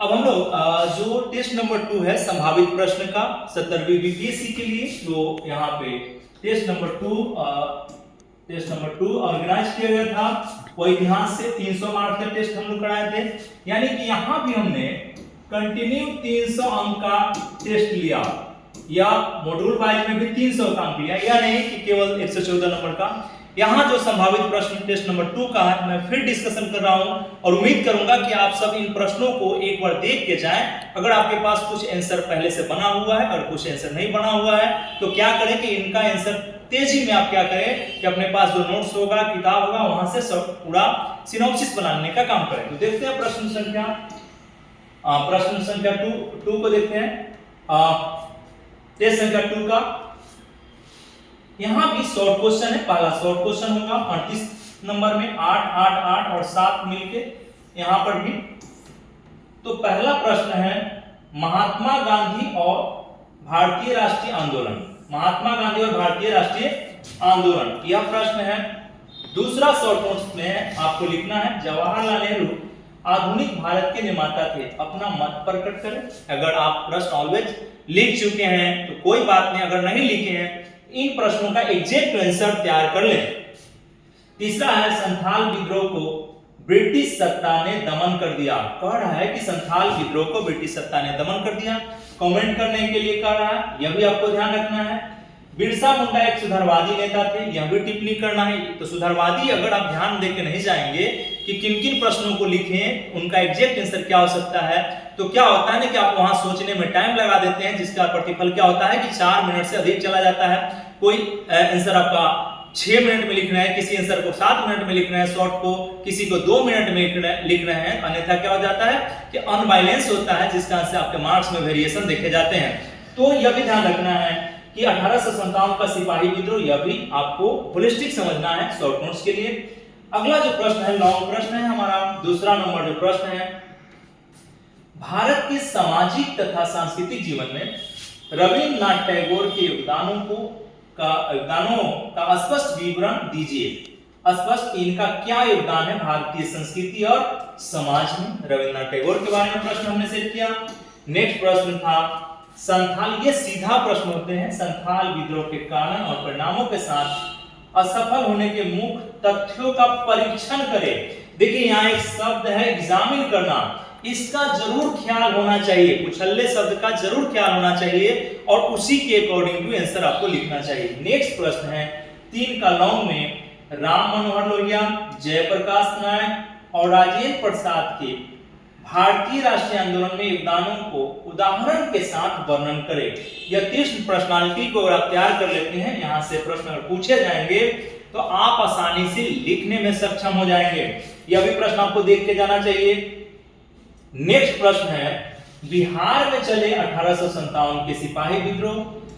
अब हम लोग जो टेस्ट नंबर 2 है संभावित प्रश्न का 70वीं बीपीएससी के लिए, तो यहाँ पे टेस्ट नंबर 2 ऑर्गेनाइज किया गया था। वो इतिहास से 300 मार्क्स का टेस्ट हम लोग कराए थे, यानी कि यहाँ भी हमने कंटिन्यू 300 अंक का टेस्ट लिया, या मॉड्यूल वाइज में भी 300 का अंक लिया, या नहीं कि केवल 114 नंबर का। यहाँ जो संभावित प्रश्न टेस्ट नंबर 2 का है, मैं फिर डिस्कशन कर रहा हूँ और उम्मीद करूंगा कि आप सब इन प्रश्नों को एक बार देख के जाएं। अगर आपके पास कुछ आंसर पहले से बना हुआ है और कुछ आंसर नहीं बना हुआ है, तो क्या करें कि इनका आंसर तेजी में आप क्या करें कि अपने पास जो नोट्स होगा, किताब होगा, वहां से सब पूरा सिनॉप्सिस बनाने का काम करें। तो देखते हैं प्रश्न संख्या 2 को देखते हैं। टेस्ट संख्या 2 का यहां भी शॉर्ट क्वेश्चन है। पहला शॉर्ट क्वेश्चन होगा 38 नंबर में 8 8 8 और 7 मिलके यहां पर भी। तो पहला प्रश्न है महात्मा गांधी और भारतीय राष्ट्रीय आंदोलन। महात्मा गांधी और भारतीय राष्ट्रीय आंदोलन, यह प्रश्न है। दूसरा शॉर्ट नोट्स में आपको लिखना है जवाहरलाल नेहरू आधुनिक भारत के निर्माता थे, अपना मत प्रकट करें। अगर आप प्रश्न ऑलवेज लिख चुके हैं तो कोई बात नहीं, अगर नहीं लिखे हैं इन प्रश्नों का एग्जैक्ट आंसर तैयार कर लें। तीसरा है संथाल विद्रोह को ब्रिटिश सत्ता ने दमन कर दिया। कह रहा है कि संथाल विद्रोह को ब्रिटिश सत्ता ने दमन कर दिया, कमेंट करने के लिए कह रहा है, यह भी आपको ध्यान रखना है। बिरसा मुंडा एक सुधारवादी नेता थे, यह भी टिप्पणी करना है। तो सुधारवादी अगर आप ध्यान देकर नहीं जाएंगे कि किन किन प्रश्नों को लिखें, उनका एग्जैक्ट आंसर क्या हो सकता है, तो क्या होता है ना कि आप वहां सोचने में टाइम लगा देते हैं, जिसका प्रतिफल क्या होता है कि 4 मिनट से अधिक चला जाता है। कोई आंसर आपका 6 मिनट में लिखना है, किसी आंसर को 7 मिनट में लिखना है, शॉर्ट को किसी को 2 मिनट में लिख रहे हैं, अन्यथा क्या हो जाता है कि अनबैलेंस होता है, जिसका से आपके मार्क्स में वेरिएशन देखे जाते हैं। तो यह भी ध्यान रखना है कि 1857 का सिपाही विद्रोह, यह भी आपको होलिस्टिक समझना है शॉर्ट नोट्स के लिए। अगला जो प्रश्न है लॉन्ग प्रश्न है हमारा। दूसरा नंबर जो प्रश्न है, भारत के सामाजिक तथा सांस्कृतिक जीवन में रविन्द्रनाथ टैगोर के योगदानों का स्पष्ट विवरण दीजिए। स्पष्ट इनका क्या योगदान है भारतीय संस्कृति और समाज में। रविन्द्रनाथ टैगोर के बारे में प्रश्न हमने सेट किया। नेक्स्ट प्रश्न था संथाल, ये सीधा प्रश्न होते हैं, संथाल विद्रोह के कारण और परिणामों के साथ असफल होने के मुख्य तथ्यों का परीक्षण करें। देखिए यहाँ एक शब्द है एग्जामिन करना, इसका जरूर ख्याल होना चाहिए, कुछल्ले शब्द का जरूर ख्याल होना चाहिए और उसी के अकॉर्डिंग टू आंसर आपको लिखना चाहिए। नेक्स्ट प्रश्न है 3 का लॉन्ग में राम मनोहर लोहिया, जयप्रकाश नारायण और राजेंद्र प्रसाद के भारतीय राष्ट्रीय आंदोलन में योगदानों को उदाहरण के साथ वर्णन करें। यह 30 पर्सनालिटी को अगर आप तैयार कर लेते हैं, यहां से प्रश्न अगर पूछे जाएंगे तो आप आसानी से लिखने में सक्षम हो जाएंगे। यह भी प्रश्न आपको देख के जाना चाहिए। नेक्स्ट प्रश्न है बिहार में चले 1857 के सिपाही विद्रोह,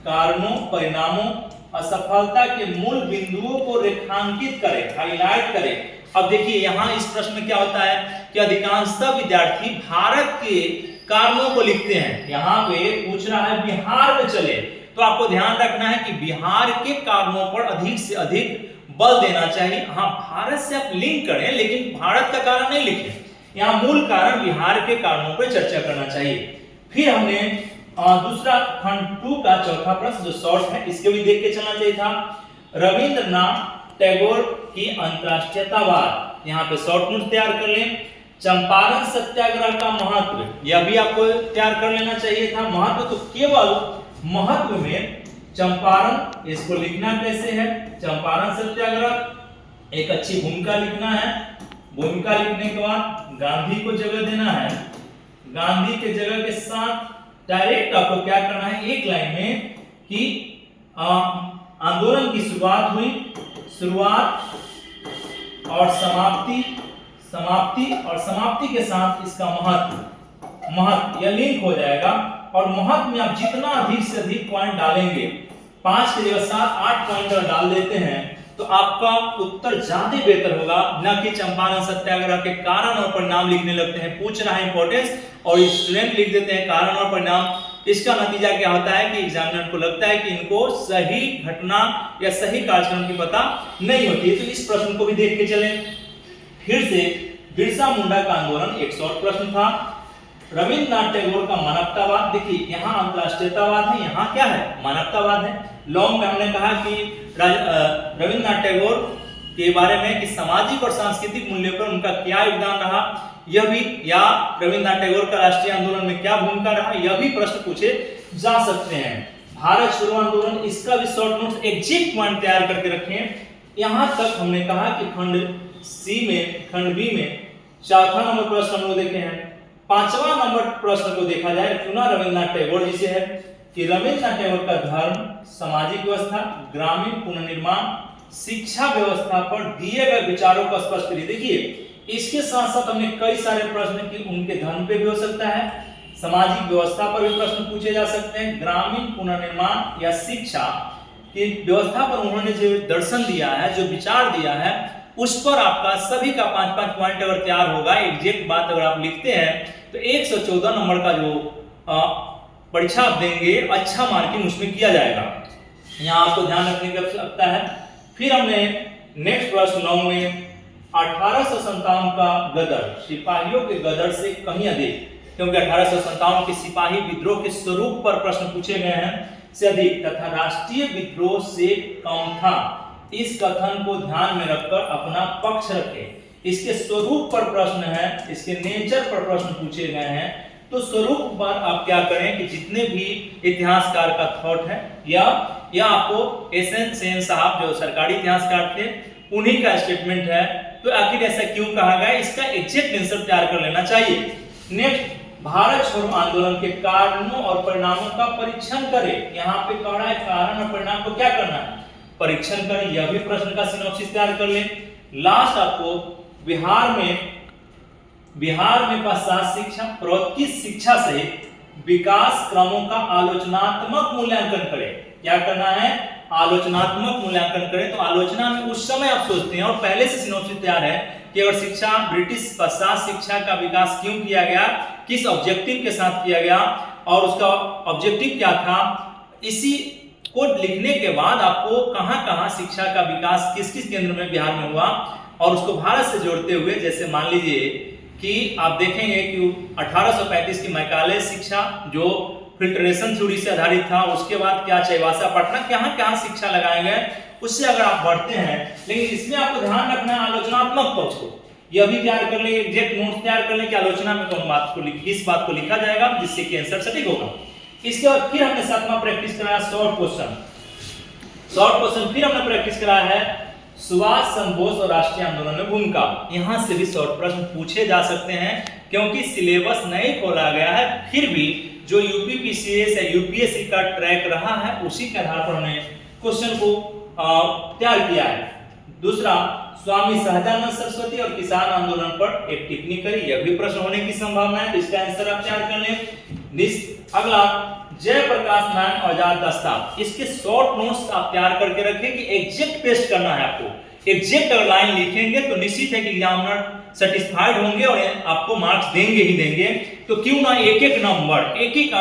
कारणों, परिणामों, असफलता के मूल बिंदुओं को रेखांकित करें, हाईलाइट करें। अब देखिए यहाँ इस प्रश्न में क्या होता है कि अधिकांशतः विद्यार्थी भारत के कारणों को लिखते हैं। यहाँ पे पूछ रहा है बिहार में चले, तो आपको ध्यान रखना है कि बिहार के कारणों पर अधिक से अधिक बल देना चाहिए। हाँ, भारत से आप लिंक करें लेकिन भारत का कारण नहीं लिखें। यहाँ मूल कारण बिहार के कारणों पर चर्चा करना चाहिए। फिर हमने दूसरा खंड 2 का चौथा प्रश्न जो शॉर्ट है, इसके भी देख के चलना चाहिए था। रविन्द्रनाथ टैगोर की अंतरराष्ट्रीयतावाद, यहाँ पे शॉर्ट नोट तैयार कर लें। चंपारण सत्याग्रह का महत्व, यह भी आपको तैयार कर लेना चाहिए था। महत्व तो केवल महत्व में चंपारण, इसको लिखना कैसे है, चंपारण सत्याग्रह एक अच्छी भूमिका लिखना है। भूमिका लिखने के बाद गांधी को जगह देना है। गांधी के जगह के साथ डायरेक्ट आपको क्या करना है एक लाइन में कि आंदोलन की शुरुआत हुई, शुरुआत और समाप्ति, समाप्ति और समाप्ति के साथ इसका महत्व यह लिंक हो जाएगा। और महत्व में आप जितना अधिक से अधिक पॉइंट डालेंगे, 5 के जगह 7-8 पॉइंट डाल देते हैं तो आपका उत्तर ज्यादा बेहतर होगा, न कि चंपारण सत्याग्रह के कारण और परिणाम लिखने लगते हैं। पूछ रहा है इंपॉर्टेंस और स्टूडेंट लिख देते हैं कारण और परिणाम। इसका नतीजा क्या होता है कि एग्जामिनर को लगता है कि इनको सही घटना या सही कार्यक्रम की पता नहीं होती है। तो इस प्रश्न को भी देख के चलें। फिर से बिरसा मुंडा का आंदोलन एक शॉर्ट प्रश्न था। रविन्द्रनाथ टैगोर का मानवतावाद, देखिए यहाँ अंतरराष्ट्रीयतावाद है, यहाँ क्या है मानवतावाद है। लॉन्ग में हमने कहा कि रविन्द्रनाथ टैगोर के बारे में कि सामाजिक और सांस्कृतिक मूल्यों पर उनका क्या योगदान रहा, यह भी, या रविन्द्रनाथ टैगोर का राष्ट्रीय आंदोलन में क्या भूमिका रहा, यह भी प्रश्न पूछे जा सकते हैं। भारत छोड़ो आंदोलन, इसका भी शॉर्ट नोट्स एग्जैक्ट पॉइंट तैयार करके रखें। यहां तक हमने कहा कि खंड सी में, खंड बी में चौथा नंबर प्रश्न हम लोग देखे हैं। पांचवा नंबर प्रश्न को देखा जाए, चुना रविन्द्रनाथ टैगोर जी से है कि रविन्द्रनाथ टैगोर का धर्म, सामाजिक व्यवस्था, ग्रामीण पुनर्निर्माण, शिक्षा व्यवस्था पर दिए गए विचारों को स्पष्ट करिए। देखिए इसके साथ साथ हमने कई सारे प्रश्न कि उनके धर्म पे भी हो सकता है, सामाजिक व्यवस्था पर भी प्रश्न पूछे जा सकते हैं, ग्रामीण पुनर्निर्माण या शिक्षा की व्यवस्था पर उन्होंने जो दर्शन दिया है, जो विचार दिया है, उस पर आपका सभी का 5-5 पॉइंट अगर तैयार होगा, एग्जैक्ट बात अगर आप लिखते हैं तो 114 नंबर का जो परीक्षा आप देंगे, अच्छा मार्किंग उसमें किया जाएगा। यहाँ आपको ध्यान रखने की आवश्यकता है। फिर हमने नेक्स्ट प्रश्न 9 में 1857 का गदर, सिपाहियों के गदर से कहीं अधिक, क्योंकि 1857 के सिपाही विद्रोह के स्वरूप पर प्रश्न पूछे गए हैं, से अधिक तथा राष्ट्रीय विद्रोह से कम था। इस कथन को ध्यान में रखकर अपना पक्ष रखें। इसके स्वरूप पर प्रश्न है, इसके नेचर पर प्रश्न पूछे गए हैं, तो स्वरूप पर आप क्या करें कि जितने भी इतिहासकार का थॉट है या आपको एसएन सेन साहब जो सरकारी इतिहासकार थे उन्हीं का स्टेटमेंट है, तो आखिर ऐसा क्यों कहा गया, इसका एग्जैक्ट आंसर तैयार कर लेना चाहिए। नेक्स्ट, भारत छोड़ो आंदोलन के कारणों और परिणामों का परीक्षण करें। यहाँ पे कह रहा है कारण और परिणाम को क्या करना है, परीक्षण करें। यह भी प्रश्न का सिनॉप्सिस तैयार कर लें। लास्ट आपको बिहार में पश्चात शिक्षा, प्रौद्योगिकी शिक्षा सहित विकास क्रमों का आलोचनात्मक मूल्यांकन करें। क्या करना है, आलोचनात्मक मूल्यांकन करें। तो आलोचना में उस समय आप सोचते हैं और पहले से सिनॉप्सिस तैयार है कि अगर शिक्षा, ब्रिटिश पश्चात शिक्षा का विकास क्यों किया गया, किस ऑब्जेक्टिव के साथ किया गया और उसका ऑब्जेक्टिव क्या था, इसी को लिखने के बाद आपको कहां-कहां शिक्षा का विकास किस-किस केंद्र में बिहार में हुआ और उसको भारत से जोड़ते हुए, जैसे मान लीजिए कि आप देखेंगे कि 1835 की मैकाले शिक्षा जो फिल्ट्रेशन थ्योरी से आधारित था, उसके बाद क्या चाईबासा पटना, कहां-कहां शिक्षा लगाए गए, उससे अगर आप बढ़ते हैं। लेकिन इसमें आपको ध्यान रखना है आलोचनात्मक पक्ष को, यह भी तैयार कर ले, एग्जैक्ट नोट्स तैयार कर ले कि आलोचना में कौन बात को किस बात को लिखा जाएगा जिससे कि आंसर सटीक होगा। इसके बाद फिर हमने 7वां प्रैक्टिस कराया शॉर्ट क्वेश्चन फिर हमने प्रैक्टिस कराया है सुभाष चंद्र बोस और राष्ट्रीय आंदोलन में भूमिका। यहां से भी शॉर्ट प्रश्न पूछे जा सकते हैं क्योंकि सिलेबस नहीं खोला गया है, फिर भी जो यूपीपीसीएस या यूपीएससी का ट्रैक रहा है उसी के आधार पर हमने क्वेश्चन को तैयार किया है। दूसरा, स्वामी सहजानंद सरस्वती और किसान आंदोलन पर एक टिप्पणी करी, यह भी प्रश्न होने की संभावना है, तो इसका आंसर आप तैयार कर लें। अगला, जयप्रकाश नारायण आजाद दस्तावेज, इसके शॉर्ट नोट्स आप तैयार करके रखें कि एग्जैक्ट पेस्ट करना है आपको। एग्जैक्ट अगर लाइन लिखेंगे तो निश्चित है कि एग्जामिनर सेटिस्फाइड होंगे और आपको मार्क्स देंगे ही देंगे। तो क्यों ना एक-एक नंबर, एक-एक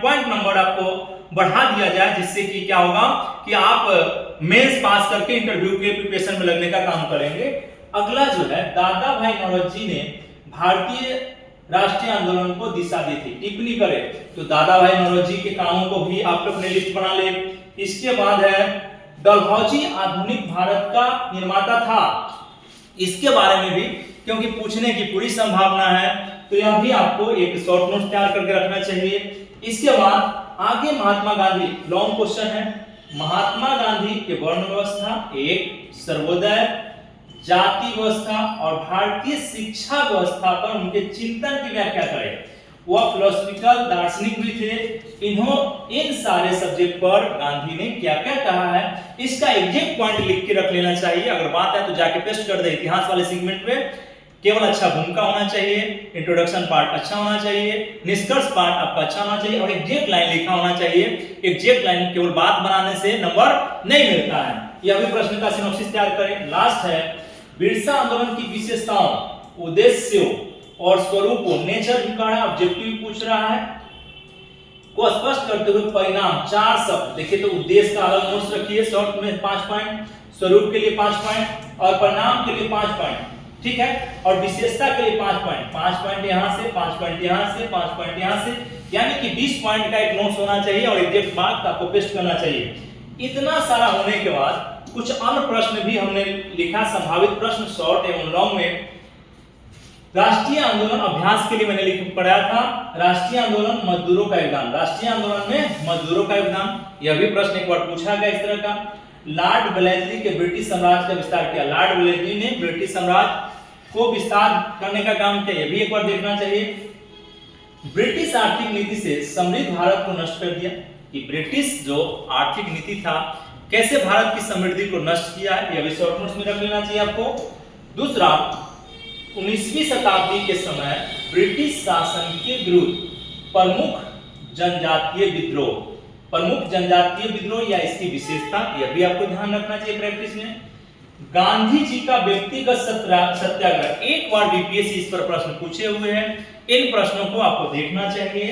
पॉइंट नंबर आपको बढ़ा दिया जाए, जिससे कि क्या होगा कि आप मेंस पास करके इंटरव्यू के प्रिपरेशन में लगने का काम करेंगे। अगला जो है, दादा भाई नौरोजी ने भारतीय राष्ट्रीय आंदोलन को दिशा दी थी, टिप्पणी करें। तो दादा भाई नौरोजी के कामों को भी आप अपने लिस्ट बना ले। इसके बाद है डलहौजी आधुनिक भारत का निर्माता था, इसके बारे में भी क्योंकि पूछने की पूरी संभावना है, तो यह भी आपको एक शॉर्ट नोट तैयार करके रखना चाहिए। इसके बाद आगे महात्मा गांधी, लॉन्ग क्वेश्चन है, महात्मा गांधी के वर्ण व्यवस्था, एक सर्वोदय, जाति व्यवस्था और भारतीय शिक्षा व्यवस्था पर उनके चिंतन की व्याख्या करें। वह फिलोसॉफिकल दार्शनिक भी थे। इन सारे सब्जेक्ट पर गांधी ने क्या-क्या कहा है, इसका एग्जैक्ट पॉइंट लिख के रख लेना चाहिए। अगर बात है तो जाके पेस्ट कर दे। इतिहास वाले सेगमेंट में केवल अच्छा भूमिका होना चाहिए, इंट्रोडक्शन पार्ट अच्छा होना चाहिए, निष्कर्ष पार्ट आपका अच्छा होना चाहिए और एग्जैक्ट लाइन लिखा होना चाहिए। एग्जैक्ट लाइन केवल बात बनाने से नंबर नहीं मिलता है। यह भी प्रश्न का सिनॉप्सिस तैयार करें। लास्ट है, बिरसा आंदोलन की विशेषताओं, उद्देश्यों और स्वरूपों, नेचर भी कहा है, ऑब्जेक्टिव पूछ रहा है, को स्पष्ट करते हुए परिणाम, 4 शब्द। देखिए तो उद्देश्य का अलग नोट्स रखिए, शॉर्ट में 5 पॉइंट, स्वरूप के लिए 5 पॉइंट और परिणाम के लिए 5 पॉइंट। ठीक है। और विशेषता के लिए 5 पॉइंट यहाँ से, 5 पॉइंट यहाँ से, 5 पॉइंट यहाँ से, यानी कि 20 पॉइंट का एक नोट्स होना चाहिए और एग्जैक्ट मार्क आपको पेस्ट करना चाहिए। इतना सारा होने के बाद कुछ अन्य प्रश्न भी हमने लिखा, संभावित प्रश्न शॉर्ट एवं लॉन्ग में। राष्ट्रीय आंदोलन अभ्यास के लिए मैंने पढ़ाया था राष्ट्रीय आंदोलन मजदूरों का योगदान, राष्ट्रीय आंदोलन में मजदूरों का योगदान, यह भी प्रश्न एक बार पूछा गया इस तरह का। लॉर्ड वेलेस्ली के ब्रिटिश साम्राज्य का विस्तार किया, लॉर्ड वेलेस्ली ने ब्रिटिश साम्राज्य को विस्तार करने का काम किया, यह भी एक बार देखना चाहिए। ब्रिटिश आर्थिक नीति से समृद्ध भारत को नष्ट कर दिया, कि ब्रिटिश जो आर्थिक नीति था कैसे भारत की समृद्धि को नष्ट किया, यह भी शॉर्ट नोट्स में रख लेना चाहिए आपको। दूसरा, 19वीं शताब्दी के समय ब्रिटिश शासन के विरुद्ध प्रमुख जनजातीय विद्रोह या इसकी विशेषता, यह भी आपको ध्यान रखना चाहिए प्रैक्टिस में। गांधी जी का व्यक्तिगत सत्याग्रह, एक बार बीपीएससी इस पर प्रश्न पूछे हुए हैं, इन प्रश्नों को आपको देखना चाहिए।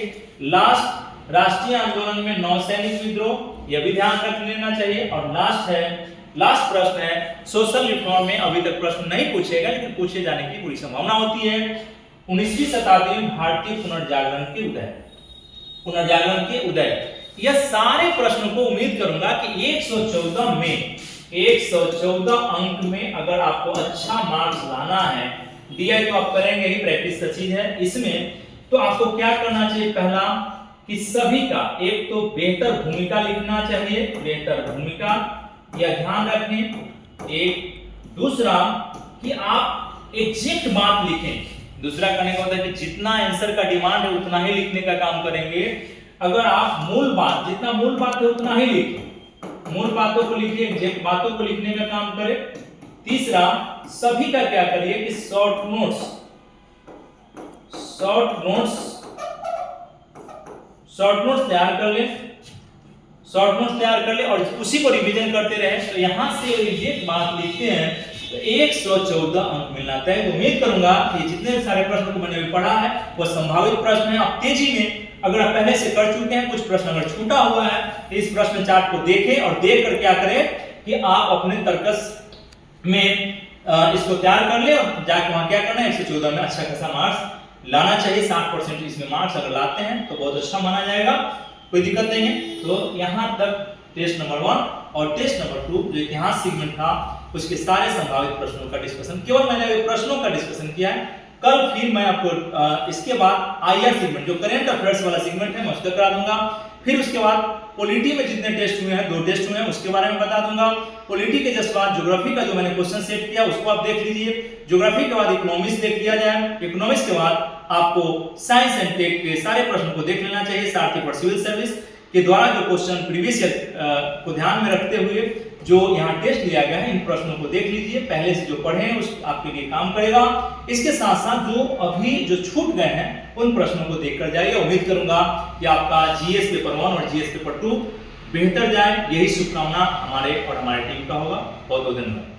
लास्ट, राष्ट्रीय आंदोलन में नौसैनिक विद्रोह, यह भी ध्यान रख लेना चाहिए। और लास्ट प्रश्न है सोशल रिफॉर्म में अभी तक प्रश्न नहीं पूछेगा लेकिन पूछे जाने की पूरी संभावना होती है। 19वीं शताब्दी में भारतीय पुनर्जागरण के उदय, यह सारे प्रश्नों को उम्मीद करूंगा कि 114 अंक में अगर आपको अच्छा मार्क्स लाना है, दिया तो आप करेंगे ही, प्रैक्टिस का चीज है इसमें। तो आपको क्या करना चाहिए, पहला कि सभी का एक तो बेहतर भूमिका लिखना चाहिए, बेहतर भूमिका, यह ध्यान रखें। एक दूसरा कि आप एग्जैक्ट बात लिखें, दूसरा करने का मतलब कि जितना आंसर का डिमांड है उतना ही लिखने का काम करेंगे। अगर आप मूल बात, जितना मूल बात है उतना ही लिखें, मूल बातों को लिखिए, एग्जैक्ट बातों को लिखने का काम करें। तीसरा, सभी का क्या करिए कि शॉर्ट नोट्स तैयार कर ले और उसी को रिवीजन करते रहे। तो यहां से ये बात लिखते हैं तो 114 अंक मिलना तय। तो उम्मीद करूंगा कि जितने सारे प्रश्नों को मैंने पढ़ा है वो संभावित प्रश्न है। आप तेजी में अगर आप पहले से कर चुके हैं, कुछ प्रश्न अगर छूटा हुआ है तो इस प्रश्न चार्ट को देखें और देख कर क्या करें कि आप अपने तर्कस में इसको तैयार कर ले और जाके वहां क्या करना है, 114 में अच्छा खासा मार्क्स लाना चाहिए। 60% इसमें मार्क्स अगर लाते हैं तो बहुत अच्छा माना जाएगा, कोई दिक्कत नहीं है। तो यहाँ तक टेस्ट नंबर 1 और टेस्ट नंबर 2 जो इतिहास सेगमेंट था उसके सारे संभावित प्रश्नों का डिस्कशन, केवल मैंने प्रश्नों का डिस्कशन किया है। कल फिर मैं आपको इसके बाद आईआर सेगमेंट जो करेंट अफेयर्स वाला सेगमेंट है मैं उसका करा दूंगा। फिर उसके बाद पॉलिटी में जितने टेस्ट हुए हैं, 2 टेस्ट हुए हैं, उसके बारे में बता दूंगा। पॉलिटी के जस्ट बाद ज्योग्राफी का जो मैंने क्वेश्चन सेट किया उसको आप देख लीजिए। ज्योग्राफी के बाद इकोनॉमिक्स देख लिया जाए। इकोनॉमिक्स के बाद आपको साइंस एंड टेक के सारे प्रश्नों को देख लेना चाहिए। सारथी फॉर सिविल सर्विस के द्वारा जो क्वेश्चन प्रीवियस ईयर को ध्यान में रखते हुए जो यहाँ टेस्ट लिया गया है, इन प्रश्नों को देख लीजिए। पहले से जो पढ़े हैं उस आपके लिए काम करेगा। इसके साथ साथ जो अभी जो छूट गए हैं उन प्रश्नों को देखकर जाइए। उम्मीद करूंगा कि आपका जीएस पेपर 1 और जीएस पेपर 2 बेहतर जाए, यही शुभकामना हमारे और हमारे टीम का होगा। बहुत बहुत धन्यवाद।